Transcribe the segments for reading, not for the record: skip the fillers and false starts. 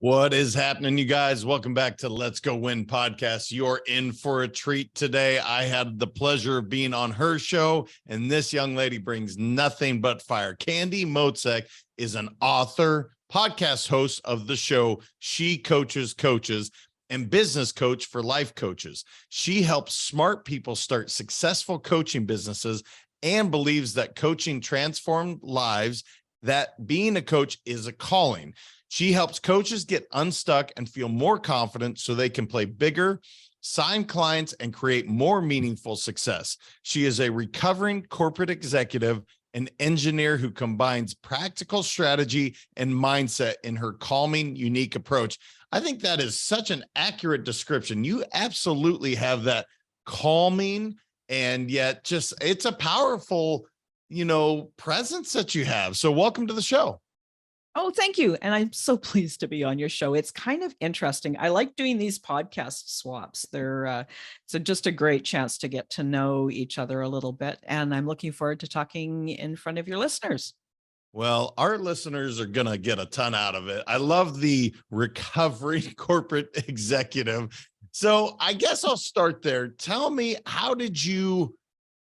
What is happening, you guys? Welcome back to Let's Go Win podcast. You're in for a treat today. I had the pleasure of being on her show, and this young lady brings nothing but fire. Candy Motzek is an author, podcast host of the show She Coaches Coaches, and business coach for life coaches. She helps smart people start successful coaching businesses and believes that coaching transforms lives, that being a coach is a calling. She helps coaches get unstuck and feel more confident so they can play bigger, sign clients, and create more meaningful success. She is a recovering corporate executive, an engineer who combines practical strategy and mindset in her calming, unique approach. I think that is such an accurate description. You absolutely have that calming, and yet just it's a powerful, presence that you have. So welcome to the show. Oh, thank you. And I'm so pleased to be on your show. It's kind of interesting. I like doing these podcast swaps. It's just a great chance to get to know each other a little bit. And I'm looking forward to talking in front of your listeners. Well, our listeners are going to get a ton out of it. I love the recovering corporate executive. So I guess I'll start there. Tell me, how did you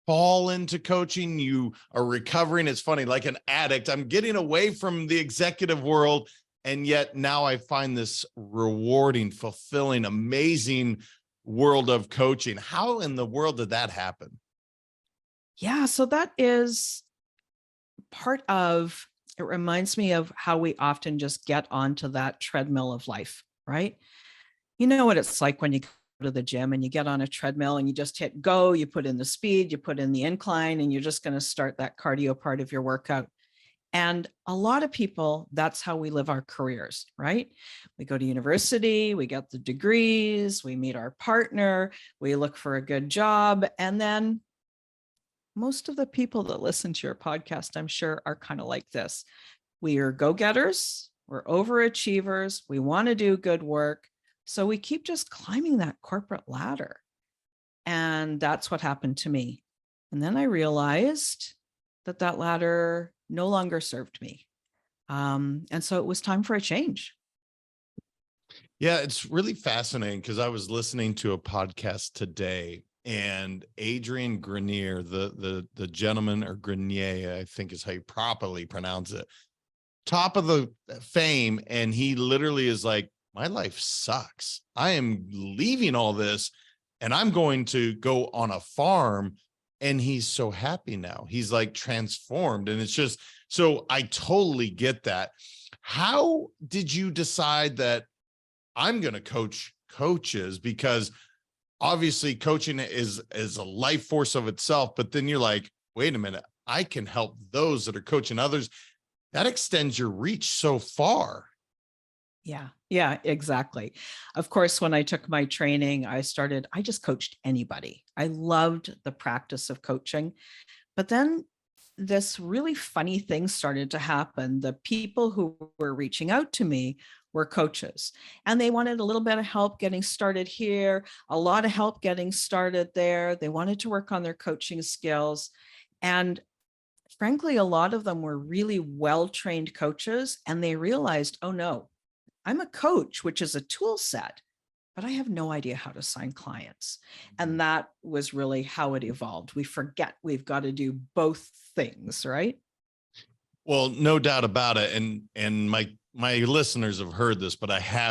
fall into coaching? You are recovering. It's funny, like an addict. I'm getting away from the executive world, and yet now I find this rewarding, fulfilling, amazing world of coaching. How in the world did that happen? Yeah, so that is part of, it reminds me of how we often just get onto that treadmill of life, right? You know what it's like when you go to the gym and you get on a treadmill and you just hit go, you put in the speed, you put in the incline, and you're just going to start that cardio part of your workout. And a lot of people, that's how we live our careers, right? We go to university, we get the degrees, we meet our partner, we look for a good job. And then most of the people that listen to your podcast, I'm sure, are kind of like this. We are go-getters, we're overachievers, we want to do good work. So we keep just climbing that corporate ladder. And that's what happened to me. And then I realized that that ladder no longer served me. And so it was time for a change. Yeah, it's really fascinating because I was listening to a podcast today, and Adrian Grenier, the gentleman, or Grenier, I think is how you properly pronounce it, top of the fame. And he literally is like, my life sucks. I am leaving all this and I'm going to go on a farm. And he's so happy now. He's like transformed. And it's just, so I totally get that. How did you decide that I'm going to coach coaches? Because obviously coaching is a life force of itself, but then you're like, wait a minute, I can help those that are coaching others. That extends your reach so far. Yeah, exactly. Of course, when I took my training, I just coached anybody. I loved the practice of coaching. But then this really funny thing started to happen. The people who were reaching out to me were coaches, and they wanted a little bit of help getting started here, a lot of help getting started there. They wanted to work on their coaching skills. And frankly, a lot of them were really well-trained coaches, and they realized, oh no, I'm a coach, which is a tool set, but I have no idea how to sign clients. And that was really how it evolved. We forget we've got to do both things, right? Well, no doubt about it. And my listeners have heard this, but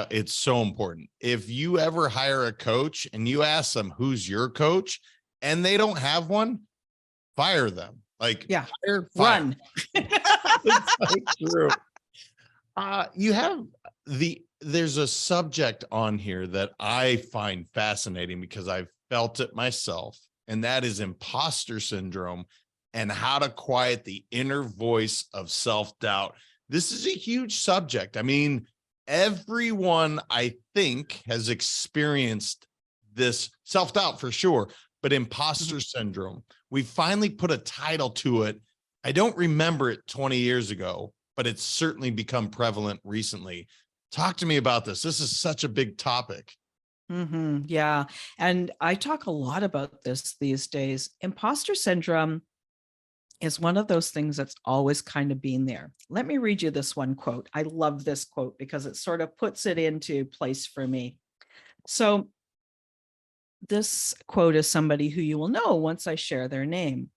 it's so important. If you ever hire a coach and you ask them, who's your coach, and they don't have one, fire them. Like, yeah, fire. Run. It's so true. There's a subject on here that I find fascinating because I've felt it myself, and that is imposter syndrome and how to quiet the inner voice of self-doubt. This is a huge subject. I mean, everyone, I think, has experienced this self-doubt for sure, but imposter syndrome, we finally put a title to it. I don't remember it 20 years ago, but it's certainly become prevalent recently. Talk to me about this. This is such a big topic. Yeah. And I talk a lot about this these days. Imposter syndrome is one of those things that's always kind of been there. Let me read you this one quote. I love this quote because it sort of puts it into place for me. So this quote is somebody who you will know once I share their name.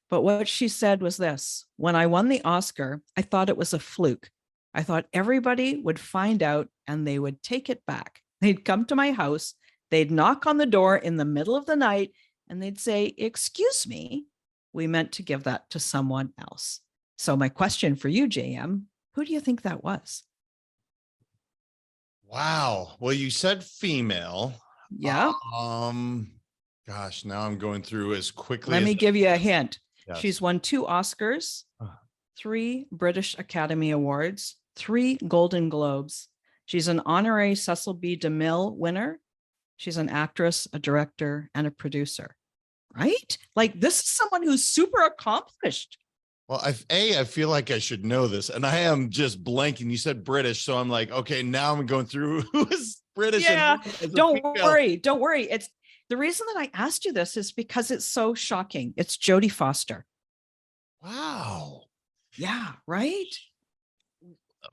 But what she said was this: when I won the Oscar, I thought it was a fluke. I thought everybody would find out and they would take it back. They'd come to my house, they'd knock on the door in the middle of the night, and they'd say, "Excuse me, we meant to give that to someone else." So my question for you, JM, who do you think that was? Wow. Well, you said female. Yeah. Gosh, now I'm going through as quickly. Let me give you a hint. Yes. She's won 2 Oscars, 3 British Academy Awards, 3 Golden Globes. She's an honorary Cecil B. DeMille winner. She's an actress, a director, and a producer, right? Like, this is someone who's super accomplished. Well, I feel like I should know this, and I am just blanking. You said British, so I'm like, okay, now I'm going through who is British. Yeah, and don't worry. It's the reason that I asked you this is because it's so shocking. It's Jodie Foster. Wow. Yeah, right?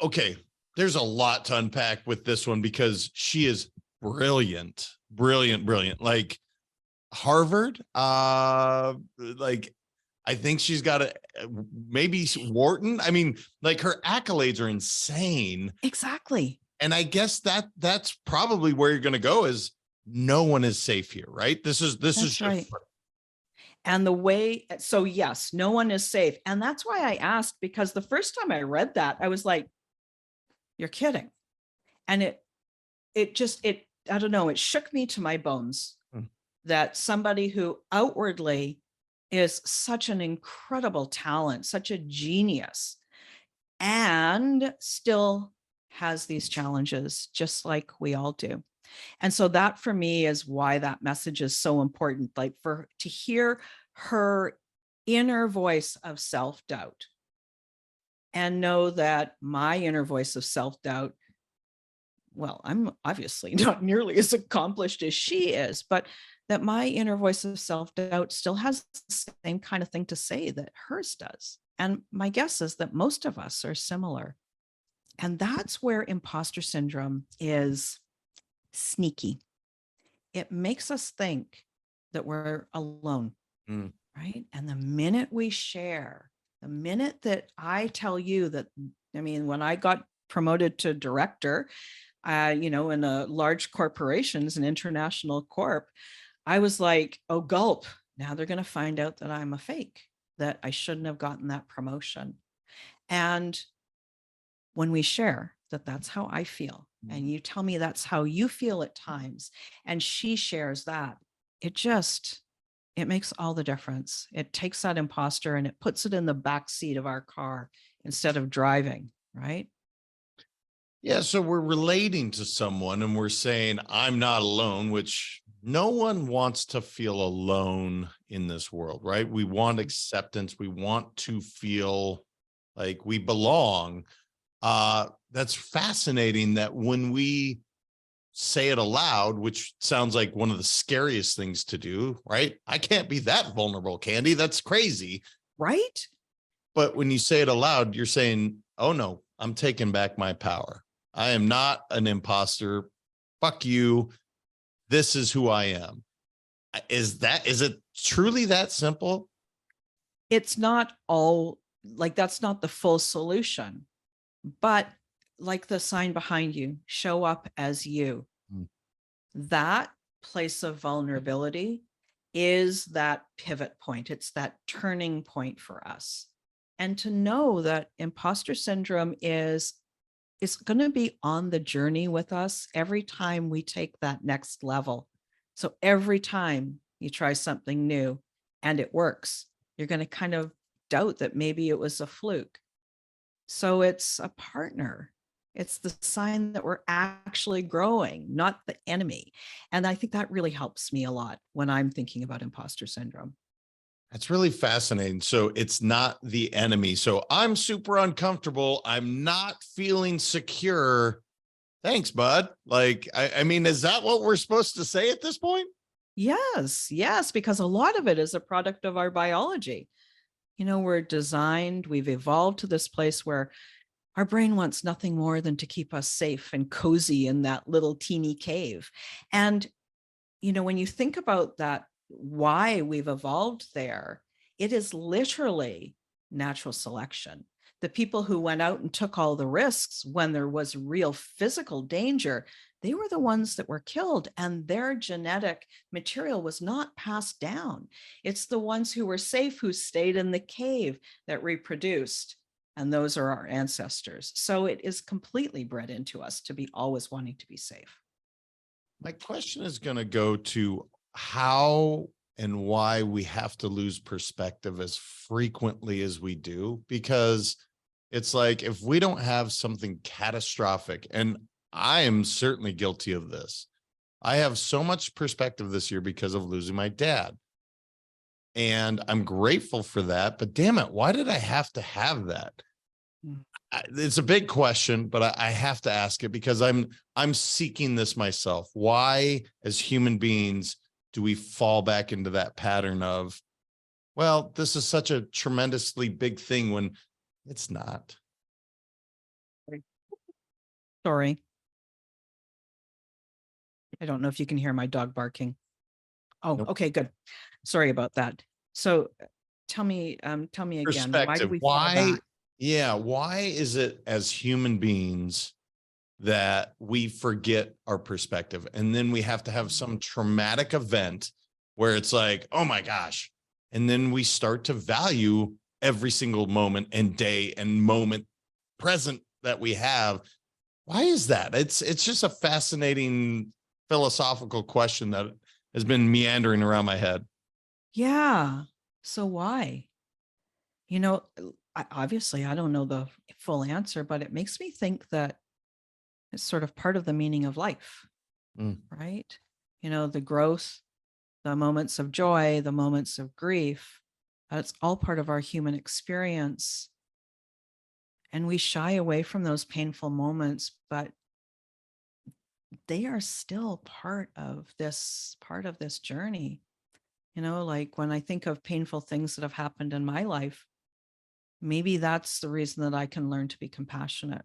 Okay, there's a lot to unpack with this one because she is brilliant. Like Harvard, like I think she's got a maybe Wharton. I mean, like her accolades are insane. Exactly. And I guess that's probably where you're going to go is no one is safe here, right? This is right. And the way, so yes, no one is safe. And that's why I asked, because the first time I read that, I was like, you're kidding. And it, I don't know, it shook me to my bones that somebody who outwardly is such an incredible talent, such a genius, and still has these challenges, just like we all do. And so that for me is why that message is so important, like to hear her inner voice of self-doubt and know that my inner voice of self-doubt, well, I'm obviously not nearly as accomplished as she is, but that my inner voice of self-doubt still has the same kind of thing to say that hers does. And my guess is that most of us are similar. And that's where imposter syndrome is sneaky. It makes us think that we're alone, right? And the minute we share, the minute that I tell you that, I mean, when I got promoted to director, in a large corporations, an international corp, I was like, oh, gulp. Now they're going to find out that I'm a fake, that I shouldn't have gotten that promotion. And when we share that that's how I feel, and you tell me that's how you feel at times, and she shares that, it makes all the difference. It takes that imposter and it puts it in the back seat of our car instead of driving, right? Yeah, so we're relating to someone and we're saying, I'm not alone, which no one wants to feel alone in this world, right? We want acceptance. We want to feel like we belong. That's fascinating that when we say it aloud, which sounds like one of the scariest things to do, right? I can't be that vulnerable, Candy. That's crazy. Right? But when you say it aloud, you're saying, oh no, I'm taking back my power. I am not an imposter. Fuck you. This is who I am. Is it truly that simple? It's not all, like, that's not the full solution, but like the sign behind you, show up as you. That place of vulnerability is that pivot point. It's that turning point for us. And to know that imposter syndrome is going to be on the journey with us every time we take that next level. So every time you try something new and it works, you're going to kind of doubt that maybe it was a fluke. So it's a partner. It's the sign that we're actually growing, not the enemy. And I think that really helps me a lot when I'm thinking about imposter syndrome. That's really fascinating. So it's not the enemy. So I'm super uncomfortable. I'm not feeling secure. Thanks, bud. Like, I mean, is that what we're supposed to say at this point? Yes, because a lot of it is a product of our biology. we've evolved to this place where our brain wants nothing more than to keep us safe and cozy in that little teeny cave. And, when you think about that, why we've evolved there, it is literally natural selection. The people who went out and took all the risks when there was real physical danger, they were the ones that were killed, and their genetic material was not passed down. It's the ones who were safe, who stayed in the cave, that reproduced. And those are our ancestors. So it is completely bred into us to be always wanting to be safe. My question is going to go to how and why we have to lose perspective as frequently as we do, because it's like, if we don't have something catastrophic, and I am certainly guilty of this, I have so much perspective this year because of losing my dad. And I'm grateful for that, but damn it, why did I have to have that? It's a big question, but I have to ask it because I'm seeking this myself. Why, as human beings, do we fall back into that pattern of, well, this is such a tremendously big thing when it's not? Sorry. I don't know if you can hear my dog barking. Oh, Nope. okay, good. Sorry about that. So tell me again, why do Perspective. we fall Why? back? Yeah. Why is it as human beings that we forget our perspective, and then we have to have some traumatic event where it's like, oh my gosh, and then we start to value every single moment and day and moment present that we have? Why is that? It's just a fascinating philosophical question that has been meandering around my head. Yeah. So why? Obviously, I don't know the full answer, but it makes me think that it's sort of part of the meaning of life, right? The growth, the moments of joy, the moments of grief, that's all part of our human experience. And we shy away from those painful moments, but they are still part of this journey. Like when I think of painful things that have happened in my life, maybe that's the reason that I can learn to be compassionate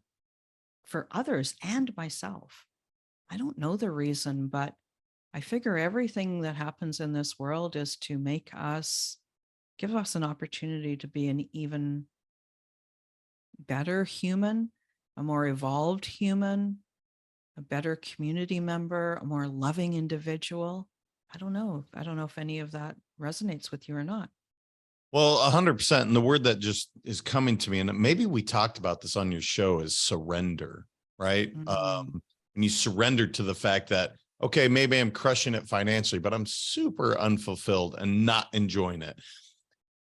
for others and myself. I don't know the reason, but I figure everything that happens in this world is to give us an opportunity to be an even better human, a more evolved human, a better community member, a more loving individual. I don't know if any of that resonates with you or not. Well, 100%. And the word that just is coming to me, and maybe we talked about this on your show, is surrender, right? Mm-hmm. And you surrender to the fact that, okay, maybe I'm crushing it financially, but I'm super unfulfilled and not enjoying it.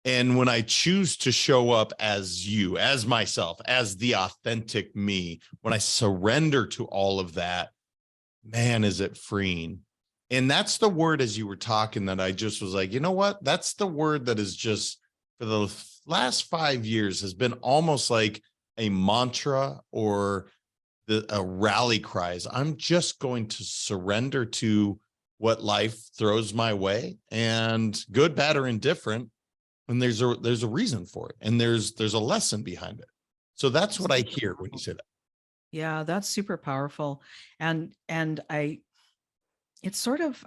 And when I choose to show up as you, as myself, as the authentic me, when I surrender to all of that, man, is it freeing. And that's the word, as you were talking, that I just was like, you know what? That's the word that is just, for the last 5 years, has been almost like a mantra or a rally cries. I'm just going to surrender to what life throws my way, and good, bad, or indifferent. And there's a reason for it, and there's a lesson behind it. So that's what I hear when you say that. Yeah, that's super powerful. And it's sort of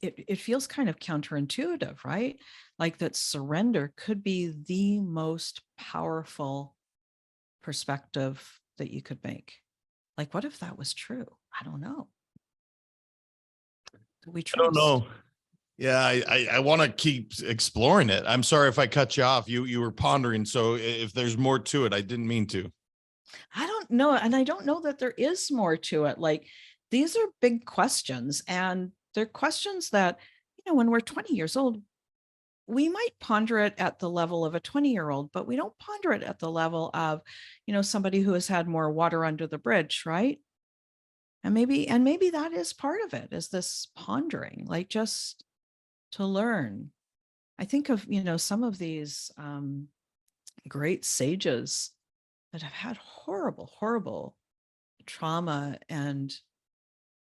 it feels kind of counterintuitive, right? Like that surrender could be the most powerful perspective that you could make. Like, what if that was true? I don't know. Do we I don't trust? know. Yeah, I want to keep exploring it. I'm sorry if I cut you off. You were pondering. So if there's more to it, I didn't mean to. I don't know. And I don't know that there is more to it. Like, these are big questions, and they're questions that, when we're 20 years old, we might ponder it at the level of a 20-year-old, but we don't ponder it at the level of, somebody who has had more water under the bridge, right? And maybe that is part of it, is this pondering, like just to learn. I think of, some of these great sages that have had horrible, horrible trauma and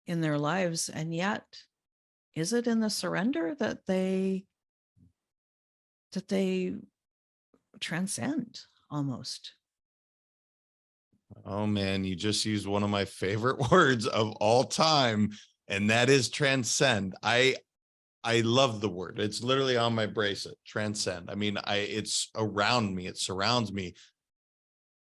in their lives. And yet, is it in the surrender that they transcend almost. Oh man, you just used one of my favorite words of all time, and that is transcend. I love the word. It's literally on my bracelet, transcend. I mean, it's around me, it surrounds me.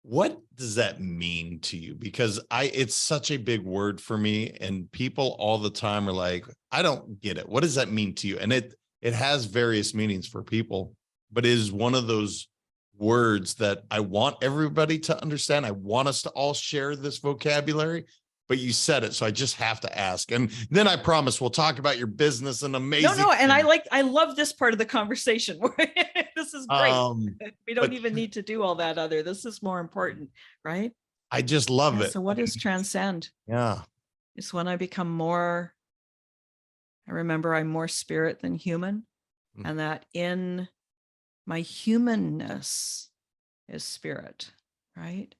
What does that mean to you? Because it's such a big word for me, and people all the time are like, I don't get it. What does that mean to you? And it has various meanings for people, but it is one of those words that I want everybody to understand. I want us to all share this vocabulary, but you said it, so I just have to ask. And then I promise we'll talk about your business and amazing. No, and I love this part of the conversation. This is great. We don't even need to do all that other. This is more important, right? I just love it. So what is transcend? Yeah. It's when I become more, I remember I'm more spirit than human, and that in my humanness is spirit, right?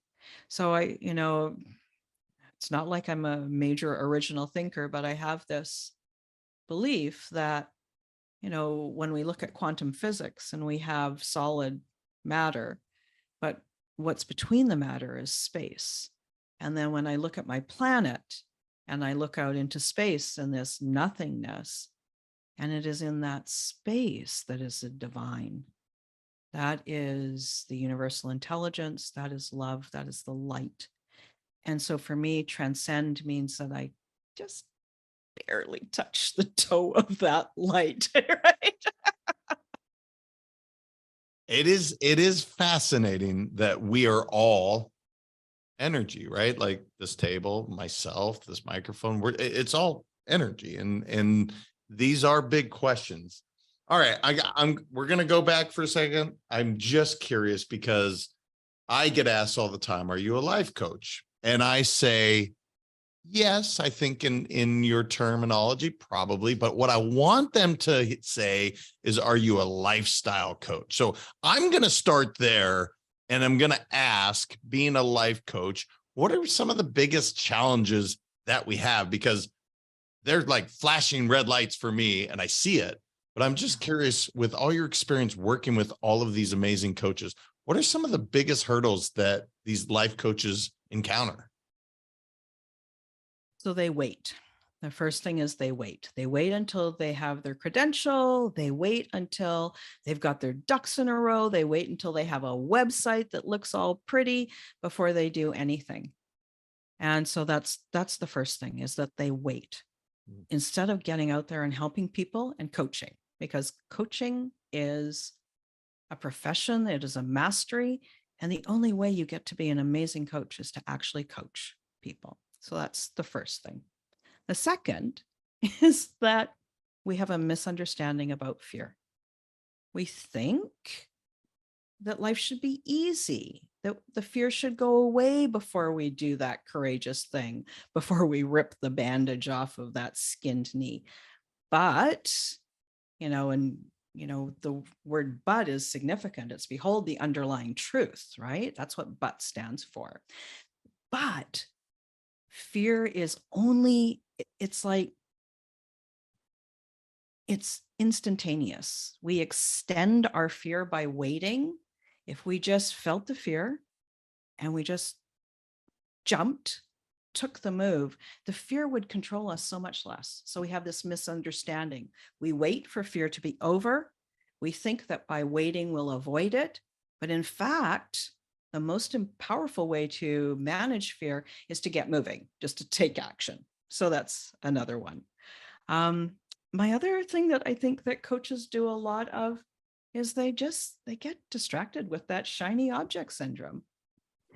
So it's not like I'm a major original thinker, but I have this belief that, when we look at quantum physics and we have solid matter, but what's between the matter is space. And then when I look at my planet and I look out into space and this nothingness, and it is in that space that is the divine. That is the universal intelligence. That is love. That is the light. And so for me, transcend means that I just barely touch the toe of that light, right? It is fascinating that we are all energy, right? Like this table, myself, this microphone, it's all energy. And these are big questions. All right, we're gonna go back for a second. I'm just curious because I get asked all the time, are you a life coach? And I say, yes, I think in your terminology, probably. But what I want them to say is, are you a lifestyle coach? So I'm going to start there, and I'm going to ask, being a life coach, what are some of the biggest challenges that we have? Because they're like flashing red lights for me, and I see it. But I'm just curious, with all your experience working with all of these amazing coaches, what are some of the biggest hurdles that these life coaches encounter? So they wait. The first thing is they wait. They wait until they have their credential. They wait until they've got their ducks in a row. They wait until they have a website that looks all pretty before they do anything. And so that's the first thing, is that they wait instead of getting out there and helping people and coaching, because coaching is a profession. It is a mastery. And the only way you get to be an amazing coach is to actually coach people. So that's the first thing. The second is that we have a misunderstanding about fear. We think that life should be easy, that the fear should go away before we do that courageous thing, before we rip the bandage off of that skinned knee. But, the word but is significant. It's behold the underlying truth, right? That's what but stands for. But fear is it's instantaneous. We extend our fear by waiting. If we just felt the fear and we just jumped, took the move, the fear would control us so much less. So we have this misunderstanding. We wait for fear to be over. We think that by waiting we'll avoid it. But in fact, the most powerful way to manage fear is to get moving, just to take action. So that's another one. My other thing that I think that coaches do a lot of is they get distracted with that shiny object syndrome.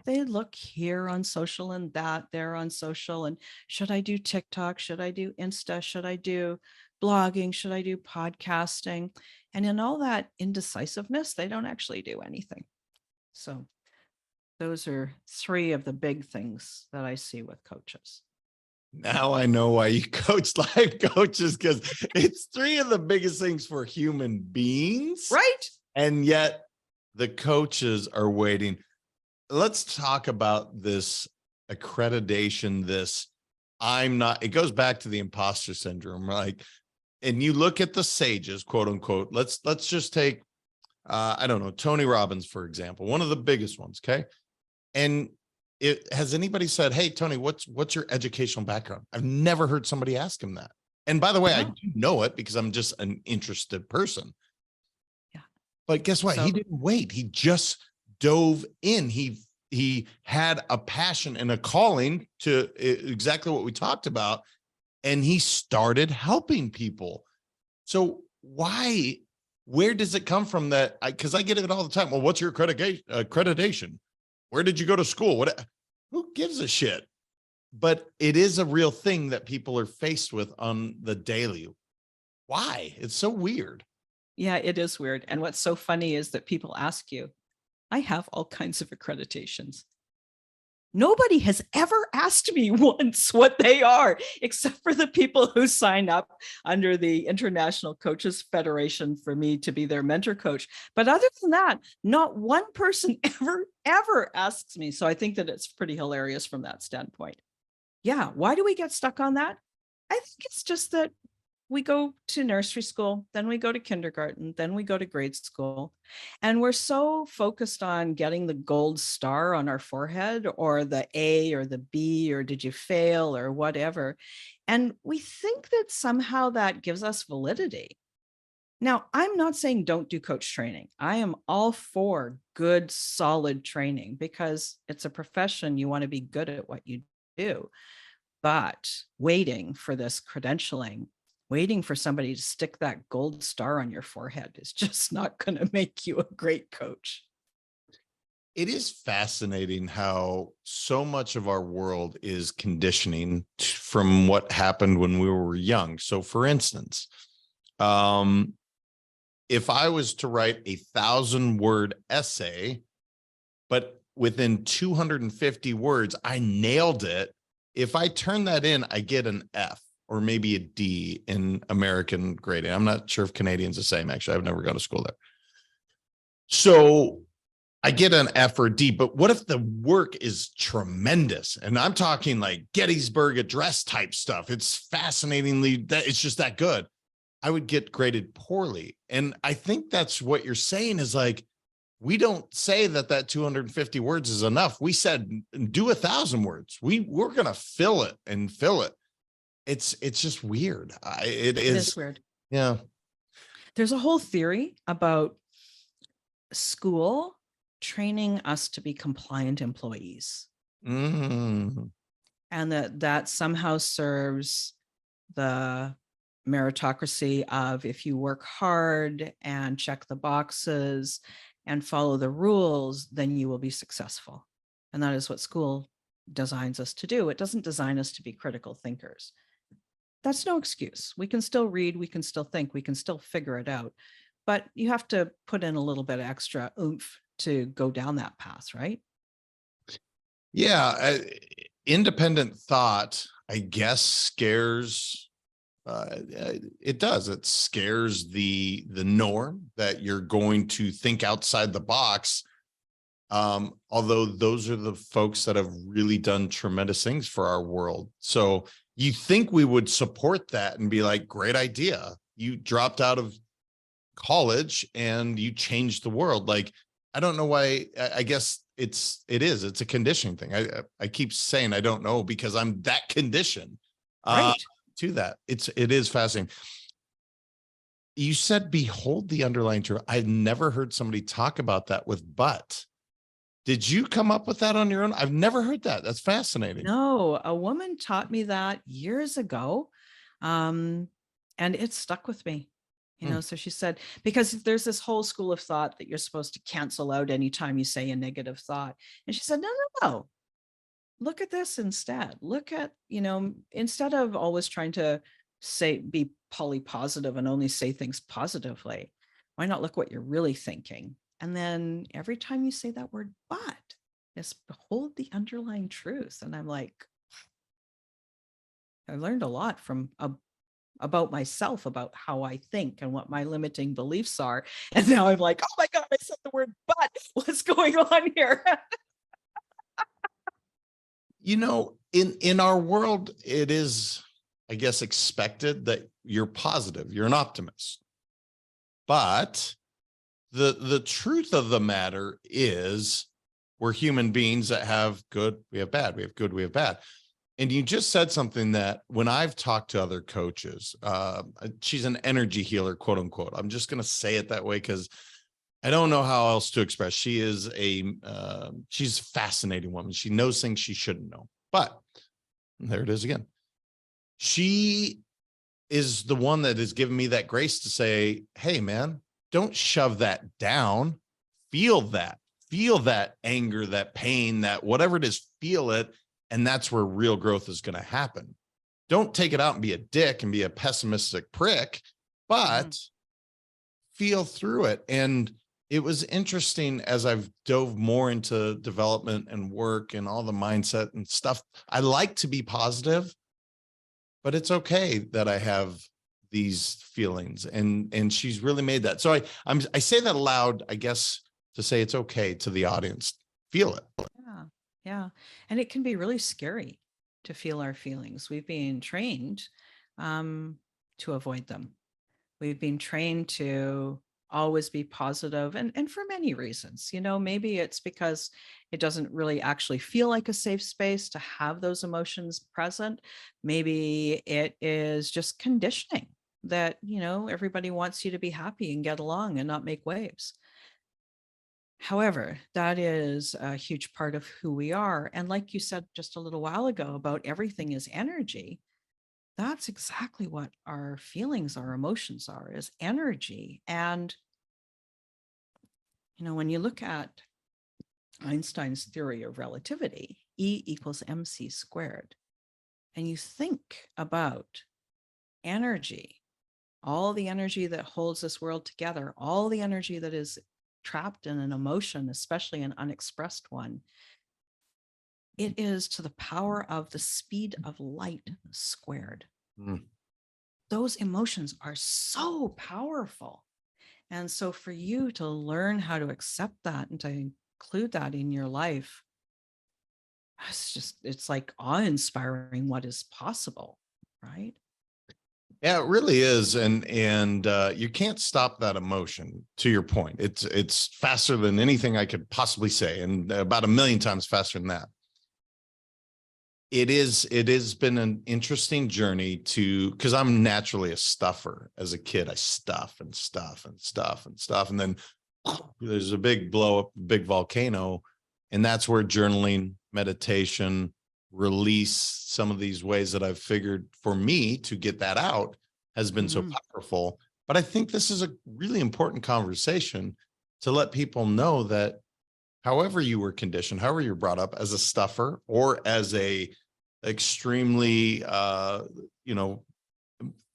They look here on social and that there on social, and should I do TikTok? Should I do Insta? Should I do blogging? Should I do podcasting? And in all that indecisiveness, they don't actually do anything. So those are three of the big things that I see with coaches. Now I know why you coach life coaches, because it's three of the biggest things for human beings. Right. And yet the coaches are waiting. Let's talk about this accreditation, it goes back to the imposter syndrome, right? And you look at the sages, quote unquote, let's just take I don't know, Tony Robbins, for example, one of the biggest ones. Okay. And has anybody said, hey, Tony, what's your educational background? I've never heard somebody ask him that. And by the way, I No. do know it because I'm just an interested person. Yeah. But guess what? So- He didn't wait. He just dove in. He had a passion and a calling to exactly what we talked about. And he started helping people. So where does it come from that? Because I get it all the time. Well, what's your accreditation? Where did you go to school? Who gives a shit? But it is a real thing that people are faced with on the daily. Why? It's so weird. Yeah, it is weird. And what's so funny is that people ask you, I have all kinds of accreditations. Nobody has ever asked me once what they are, except for the people who sign up under the International Coaches Federation for me to be their mentor coach. But other than that, not one person ever asks me. So I think that it's pretty hilarious from that standpoint. Yeah. Why do we get stuck on that? I think it's just that we go to nursery school, then we go to kindergarten, then we go to grade school. And we're so focused on getting the gold star on our forehead or the A or the B or did you fail or whatever. And we think that somehow that gives us validity. Now, I'm not saying don't do coach training. I am all for good, solid training because it's a profession. You want to be good at what you do. But waiting for this credentialing, waiting for somebody to stick that gold star on your forehead is just not going to make you a great coach. It is fascinating how so much of our world is conditioning from what happened when we were young. So for instance, if I was to write 1,000-word essay, but within 250 words, I nailed it. If I turn that in, I get an F or maybe a D in American grading. I'm not sure if Canadian's the same. Actually, I've never gone to school there. So I get an F or a D, but what if the work is tremendous? And I'm talking like Gettysburg Address type stuff. It's fascinatingly, it's just that good. I would get graded poorly. And I think that's what you're saying is like, we don't say that 250 words is enough. We said, do 1,000 words. We're going to fill it and fill it. It's just weird. It is weird. Yeah. There's a whole theory about school training us to be compliant employees. Mm. And that somehow serves the meritocracy of if you work hard and check the boxes and follow the rules, then you will be successful. And that is what school designs us to do. It doesn't design us to be critical thinkers. That's no excuse. We can still read, we can still think, we can still figure it out. But you have to put in a little bit of extra oomph to go down that path, right? Yeah. Independent thought, I guess, scares. It does. It scares the norm that you're going to think outside the box. Although those are the folks that have really done tremendous things for our world. So you think we would support that and be like, great idea. You dropped out of college and you changed the world. Like, I don't know why. I guess it's a conditioning thing. I keep saying I don't know because I'm that conditioned. Right. To that. It is fascinating. You said, behold the underlying truth. I've never heard somebody talk about that with but. Did you come up with that on your own? I've never heard that. That's fascinating. No, a woman taught me that years ago. And it stuck with me. So she said, because there's this whole school of thought that you're supposed to cancel out anytime you say a negative thought. And she said, no. Look at this instead. Look at, instead of always trying to be polypositive and only say things positively, why not look what you're really thinking? And then every time you say that word, but, just behold the underlying truth. And I'm like, I learned a lot about myself, about how I think and what my limiting beliefs are. And now I'm like, oh my God, I said the word but. What's going on here? In our world, it is, I guess, expected that you're positive, you're an optimist. But the truth of the matter is we're human beings that have good, we have bad, we have good, we have bad. And you just said something that when I've talked to other coaches, she's an energy healer, quote unquote. I'm just going to say it that way because I don't know how else to express. She is she's a fascinating woman. She knows things she shouldn't know, but there it is again. She is the one that has given me that grace to say, hey man, don't shove that down. Feel that anger, that pain, that whatever it is, feel it. And that's where real growth is going to happen. Don't take it out and be a dick and be a pessimistic prick, but feel through it. And it was interesting as I've dove more into development and work and all the mindset and stuff. I like to be positive, but it's okay that I have these feelings. And she's really made that. So I say that aloud, I guess, to say it's okay to the audience. Feel it. Yeah. Yeah. And it can be really scary to feel our feelings. We've been trained to avoid them. We've been trained to always be positive, and for many reasons. Maybe it's because it doesn't really actually feel like a safe space to have those emotions present. Maybe it is just conditioning that, everybody wants you to be happy and get along and not make waves. However, that is a huge part of who we are. And like you said just a little while ago about everything is energy, that's exactly what our feelings, our emotions are, is energy. And, when you look at Einstein's theory of relativity, E equals mc squared, and you think about energy, all the energy that holds this world together, all the energy that is trapped in an emotion, especially an unexpressed one, it is to the power of the speed of light squared. Those emotions are so powerful. And so for you to learn how to accept that and to include that in your life, it's like awe-inspiring what is possible, right? Yeah, it really is. And you can't stop that emotion, to your point. It's faster than anything I could possibly say, and about 1,000,000 times faster than that. It has been an interesting journey because I'm naturally a stuffer. As a kid, I stuff and stuff and stuff and stuff. And then there's a big blow up, big volcano. And that's where journaling, meditation, release, some of these ways that I've figured for me to get that out has been so powerful. But I think this is a really important conversation to let people know that however you were conditioned, however you're brought up as a stuffer or as a extremely,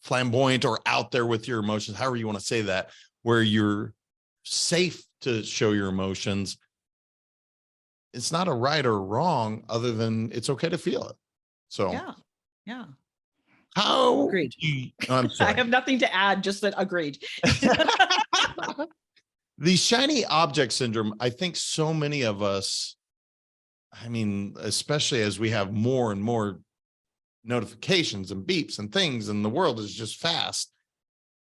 flamboyant or out there with your emotions, however you want to say that, where you're safe to show your emotions, it's not a right or wrong other than it's okay to feel it. So yeah. How agreed. I'm sorry. I have nothing to add, just that agreed. The shiny object syndrome, I think so many of us, I mean, especially as we have more and more notifications and beeps and things, and the world is just fast.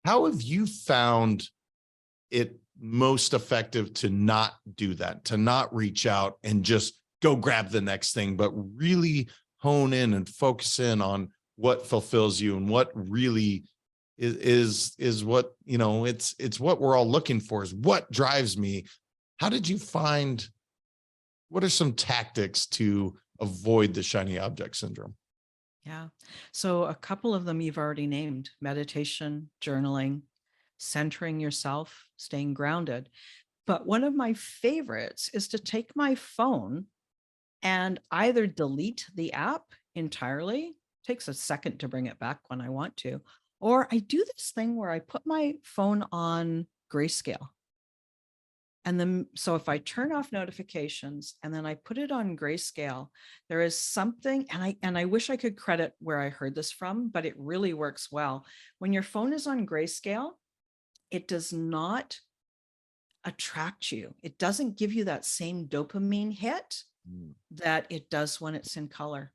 How have you found it most effective to not do that, to not reach out and just go grab the next thing, but really hone in and focus in on what fulfills you and what really is what, it's what we're all looking for, is what drives me. How did you find, what are some tactics to avoid the shiny object syndrome? Yeah. So a couple of them you've already named: meditation, journaling, centering yourself, staying grounded. But one of my favorites is to take my phone and either delete the app entirely, takes a second to bring it back when I want to, or I do this thing where I put my phone on grayscale. And then, so if I turn off notifications and then I put it on grayscale, there is something, and I wish I could credit where I heard this from, but it really works well. When your phone is on grayscale, it does not attract you. It doesn't give you that same dopamine hit that it does when it's in color.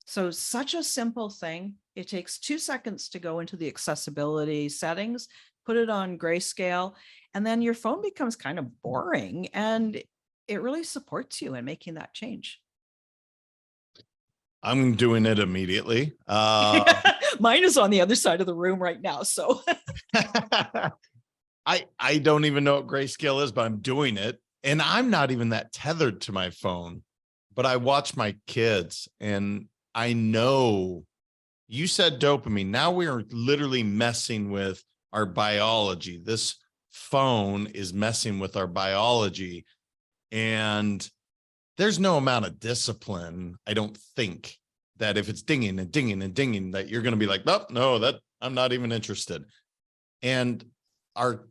So such a simple thing. It takes 2 seconds to go into the accessibility settings, put it on grayscale, And then your phone becomes kind of boring, and it really supports you in making that change. I'm doing it immediately. Mine is on the other side of the room right now. So I don't even know what grayscale is, but I'm doing it. And I'm not even that tethered to my phone, but I watch my kids and I know you said dopamine. Now we are literally messing with our biology. This phone is messing with our biology. And there's no amount of discipline, I don't think, that if it's dinging and dinging and dinging, that you're going to be like, oh, no, that I'm not even interested. And our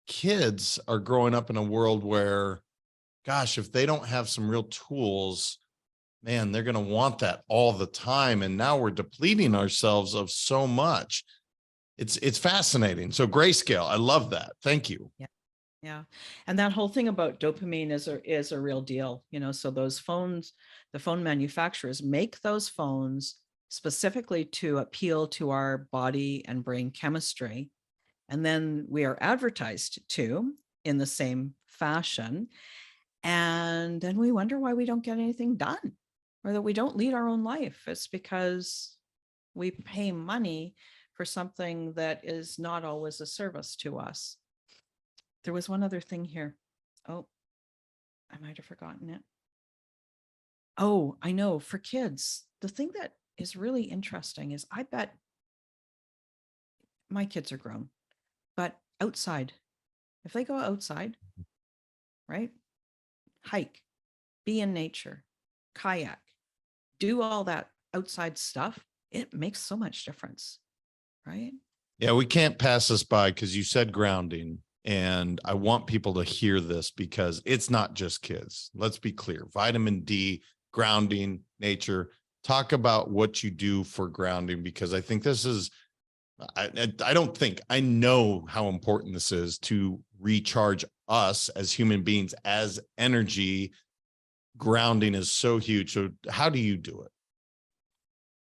kids are growing up in a world where, gosh, if they don't have some real tools, man, they're going to want that all the time. And now we're depleting ourselves of so much. It's fascinating. So grayscale, I love that. Thank you. yeah. Yeah. And that whole thing about dopamine is a real deal. So those phones, the phone manufacturers make those phones specifically to appeal to our body and brain chemistry. And then we are advertised to in the same fashion. And then we wonder why we don't get anything done, or that we don't lead our own life. It's because we pay money for something that is not always a service to us. There was one other thing here. Oh, I might have forgotten it. Oh, I know. For kids, the thing that is really interesting is I bet my kids are grown, but outside, if they go outside, right? Hike, be in nature, kayak, do all that outside stuff, it makes so much difference, right? Yeah, we can't pass this by because you said grounding. And I want people to hear this because it's not just kids. Let's be clear. Vitamin D, grounding, nature. Talk about what you do for grounding, because I think this is, I don't think, I know how important this is to recharge us as human beings, as energy. Grounding is so huge. So how do you do it?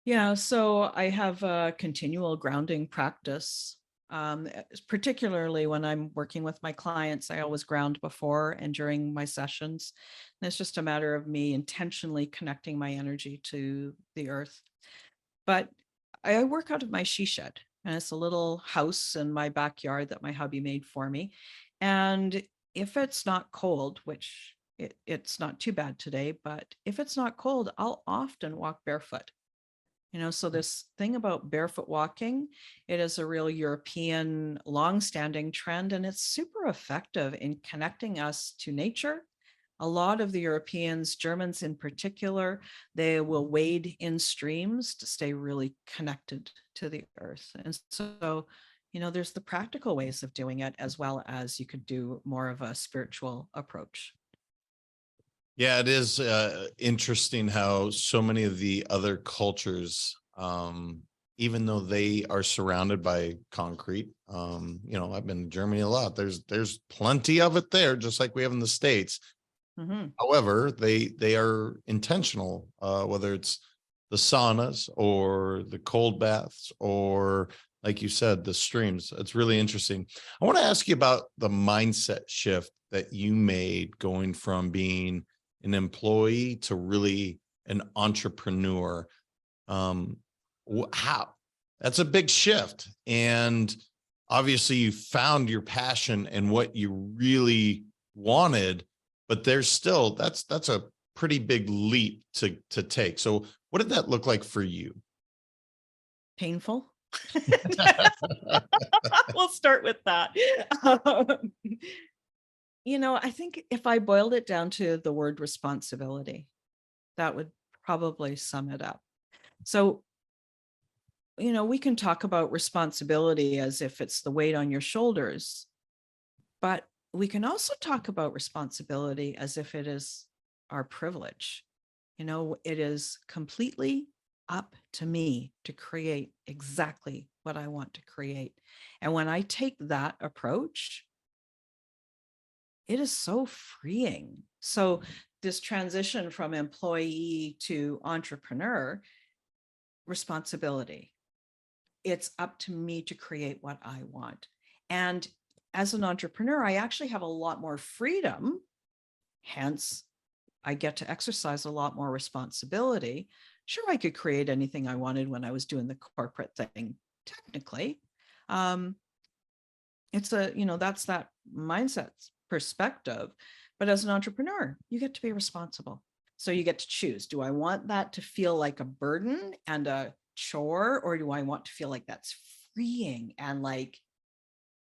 Yeah, so I have a continual grounding practice. Particularly when I'm working with my clients, I always ground before and during my sessions. And it's just a matter of me intentionally connecting my energy to the earth. But I work out of my she shed, and it's a little house in my backyard that my hubby made for me. And if it's not cold, which it's not too bad today, but if it's not cold, I'll often walk barefoot. So this thing about barefoot walking, it is a real European long-standing trend, and it's super effective in connecting us to nature. A lot of the Europeans, Germans in particular, they will wade in streams to stay really connected to the earth. And so, there's the practical ways of doing it, as well as you could do more of a spiritual approach. Yeah, it is interesting how so many of the other cultures, even though they are surrounded by concrete, I've been to Germany a lot. There's plenty of it there, just like we have in the States. Mm-hmm. However, they are intentional, whether it's the saunas or the cold baths or, like you said, the streams. It's really interesting. I want to ask you about the mindset shift that you made going from being an employee to really an entrepreneur. How? That's a big shift. And obviously you found your passion and what you really wanted, but there's still, that's a pretty big leap to take. So what did that look like for you? Painful. We'll start with that. Um, I think if I boiled it down to the word responsibility, that would probably sum it up. So, we can talk about responsibility as if it's the weight on your shoulders, but we can also talk about responsibility as if it is our privilege. It is completely up to me to create exactly what I want to create. And when I take that approach, it is so freeing. So this transition from employee to entrepreneur, responsibility. It's up to me to create what I want. And as an entrepreneur, I actually have a lot more freedom. Hence, I get to exercise a lot more responsibility. Sure, I could create anything I wanted when I was doing the corporate thing, technically. It's that's that mindset perspective. But as an entrepreneur, you get to be responsible. So you get to choose. Do I want that to feel like a burden and a chore, or do I want to feel like that's freeing and like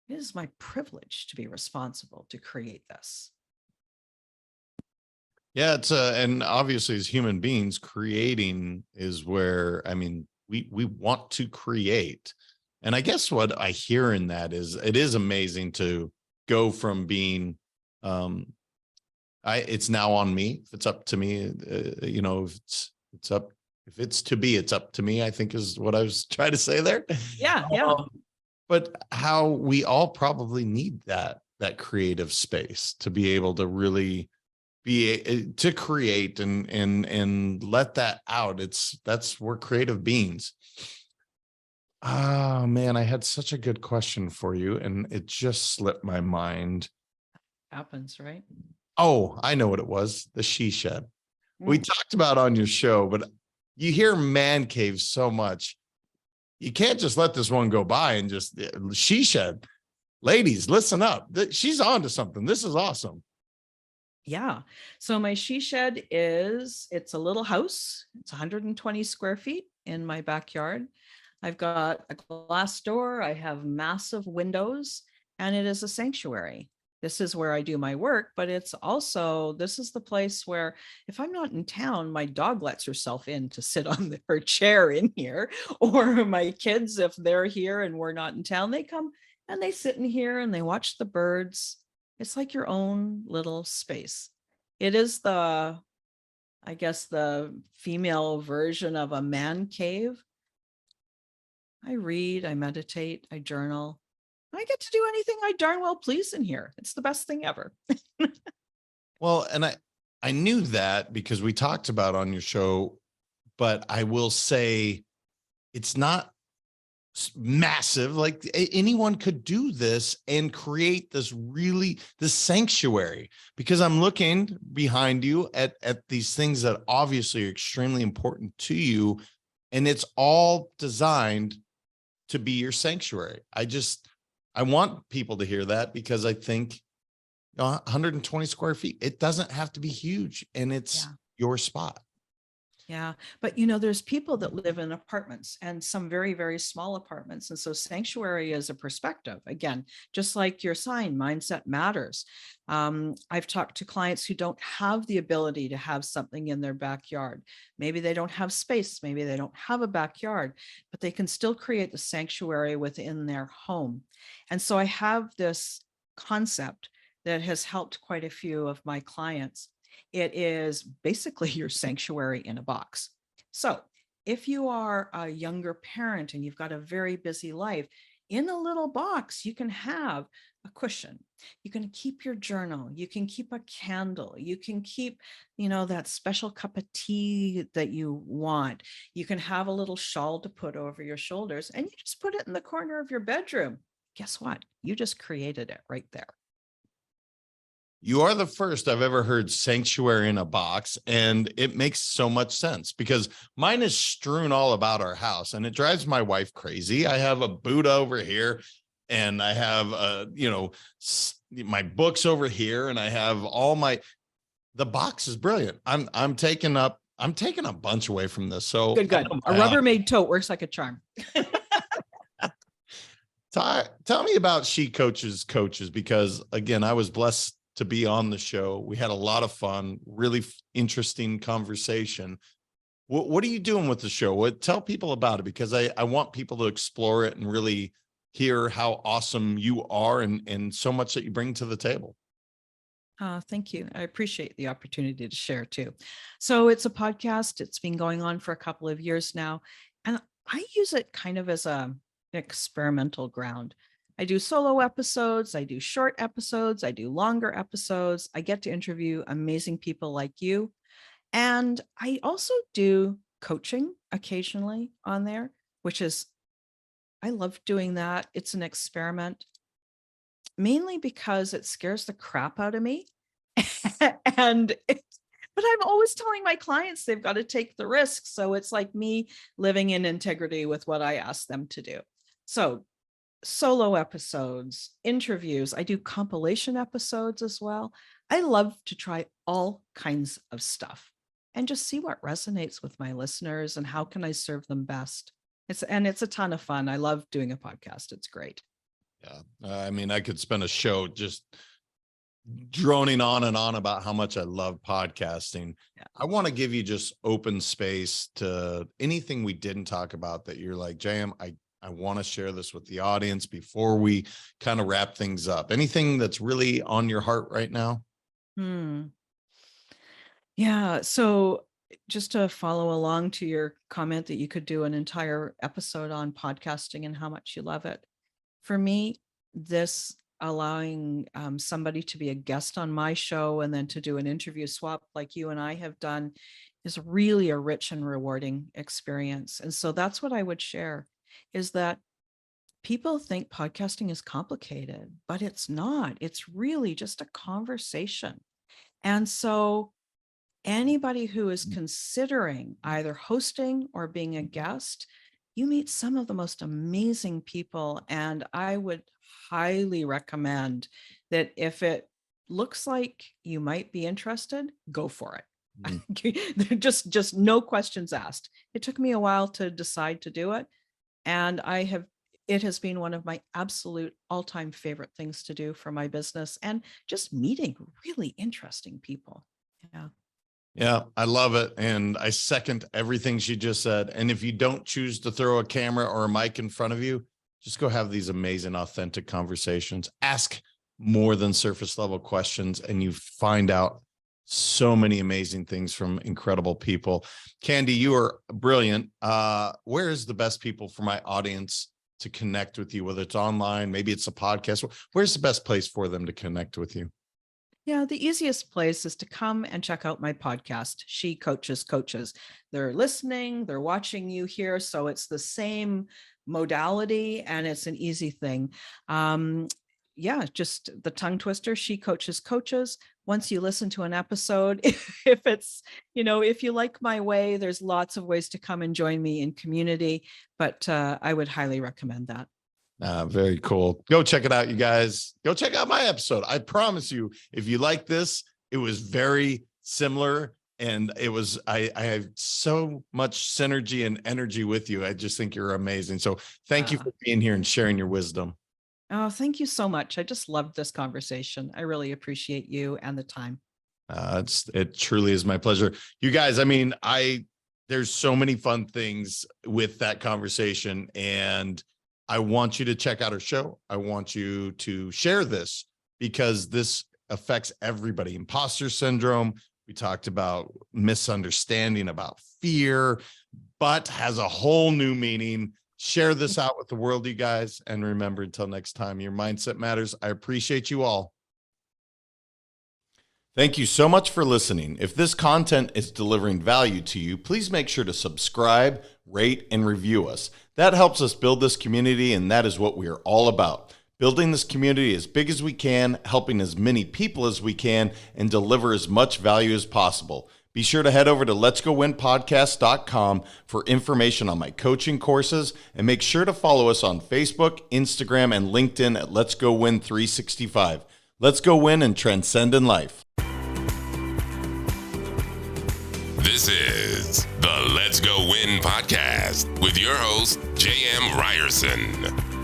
it is my privilege to be responsible to create this? Yeah, and obviously as human beings, creating is where, I mean, we want to create. And I guess what I hear in that is it is amazing to go from being it's now on me. If it's up to me, if it's up, if it's to be, it's up to me, I think is what I was trying to say there. Yeah, yeah. But how we all probably need that creative space to be able to really to create and let that out. That's we're creative beings. Oh man, I had such a good question for you and it just slipped my mind. Happens, right? Oh, I know what it was. The she shed. We Mm. talked about on your show, but you hear man cave so much. You can't just let this one go by and just she shed. Ladies, listen up. She's on to something. This is awesome. Yeah. So my she shed it's a little house. It's 120 square feet in my backyard. I've got a glass door. I have massive windows, and it is a sanctuary. This is where I do my work, but this is the place where if I'm not in town, my dog lets herself in to sit on her chair in here, or my kids, if they're here and we're not in town, they come and they sit in here and they watch the birds. It's like your own little space. It is I guess, the female version of a man cave. I read, I meditate, I journal. I get to do anything I darn well please in here. It's the best thing ever. Well, and I knew that because we talked about on your show, but I will say it's not massive. Like anyone could do this and create this sanctuary, because I'm looking behind you at these things that obviously are extremely important to you, and it's all designed to be your sanctuary. I want people to hear that, because I think 120 square feet, it doesn't have to be huge, and it's your spot. Yeah. But there's people that live in apartments, and some very, very small apartments. And so sanctuary is a perspective. Again, just like your sign, mindset matters. I've talked to clients who don't have the ability to have something in their backyard. Maybe they don't have space. Maybe they don't have a backyard, but they can still create the sanctuary within their home. And so I have this concept that has helped quite a few of my clients. It is basically your sanctuary in a box. So if you are a younger parent and you've got a very busy life, in a little box, you can have a cushion. You can keep your journal. You can keep a candle. You can keep, that special cup of tea that you want. You can have a little shawl to put over your shoulders, and you just put it in the corner of your bedroom. Guess what? You just created it right there. You are the first I've ever heard sanctuary in a box, and it makes so much sense because mine is strewn all about our house, and it drives my wife crazy. I have a Buddha over here, and I have my books over here, and I have the box is brilliant. I'm taking a bunch away from this. So Good. A Rubbermaid tote works like a charm. Tell me about She Coaches, because again, I was blessed to be on the show. We had a lot of fun, really interesting conversation. What are you doing with the show? Tell people about it, because I want people to explore it and really hear how awesome you are and so much that you bring to the table. Thank you. I appreciate the opportunity to share too. So it's a podcast. It's been going on for a couple of years now, and I use it kind of as an experimental ground. I do solo episodes, I do short episodes, I do longer episodes. I get to interview amazing people like you. And I also do coaching occasionally on there, I love doing that. It's an experiment. mainly because it scares the crap out of me. and but I'm always telling my clients they've got to take the risk. So it's like me living in integrity with what I ask them to do. So solo episodes, interviews, I do compilation episodes as well. I love to try all kinds of stuff and just see what resonates with my listeners and how can I serve them best. It's a ton of fun. I love doing a podcast. It's great. Yeah. I mean, I could spend a show just droning on and on about how much I love podcasting. Yeah. I want to give you just open space to anything we didn't talk about that you're like, JM, I want to share this with the audience before we kind of wrap things up. Anything that's really on your heart right now? Yeah. So just to follow along to your comment that you could do an entire episode on podcasting and how much you love it. For me, this allowing somebody to be a guest on my show and then to do an interview swap like you and I have done is really a rich and rewarding experience. And so that's what I would share, is that people think podcasting is complicated, but it's not. It's really just a conversation. And so anybody who is considering either hosting or being a guest, you meet some of the most amazing people. And I would highly recommend that if it looks like you might be interested, go for it. just no questions asked. It took me a while to decide to do it. And it has been one of my absolute all-time favorite things to do for my business and just meeting really interesting people. Yeah. Yeah, I love it. And I second everything she just said. And if you don't choose to throw a camera or a mic in front of you, just go have these amazing, authentic conversations. Ask more than surface level questions, and you find out so many amazing things from incredible people. Candy, you are brilliant. Where is the best people for my audience to connect with you, whether it's online, maybe it's a podcast? Where's the best place for them to connect with you? Yeah, the easiest place is to come and check out my podcast, She Coaches Coaches. They're listening, they're watching you here. So it's the same modality and it's an easy thing. Yeah, just the tongue twister, She Coaches Coaches. Once you listen to an episode, if it's, if you like my way, there's lots of ways to come and join me in community, but I would highly recommend that. Very cool. Go check it out, you guys. Go check out my episode. I promise you, if you like this, it was very similar. And I have so much synergy and energy with you. I just think you're amazing. So thank you for being here and sharing your wisdom. Oh, thank you so much. I just loved this conversation. I really appreciate you and the time. It truly is my pleasure. You guys, I mean, there's so many fun things with that conversation, and I want you to check out her show. I want you to share this because this affects everybody. Imposter syndrome. We talked about misunderstanding, about fear, but has a whole new meaning. Share this out with the world, you guys. And remember, until next time, your mindset matters. I appreciate you all. Thank you so much for listening. If this content is delivering value to you, please make sure to subscribe, rate, and review us. That helps us build this community, and that is what we are all about. Building this community as big as we can, helping as many people as we can, and deliver as much value as possible. Be sure to head over to letsgowinpodcast.com for information on my coaching courses, and make sure to follow us on Facebook, Instagram, and LinkedIn at Let's Go Win 365. Let's go win and transcend in life. This is the Let's Go Win podcast with your host, J.M. Ryerson.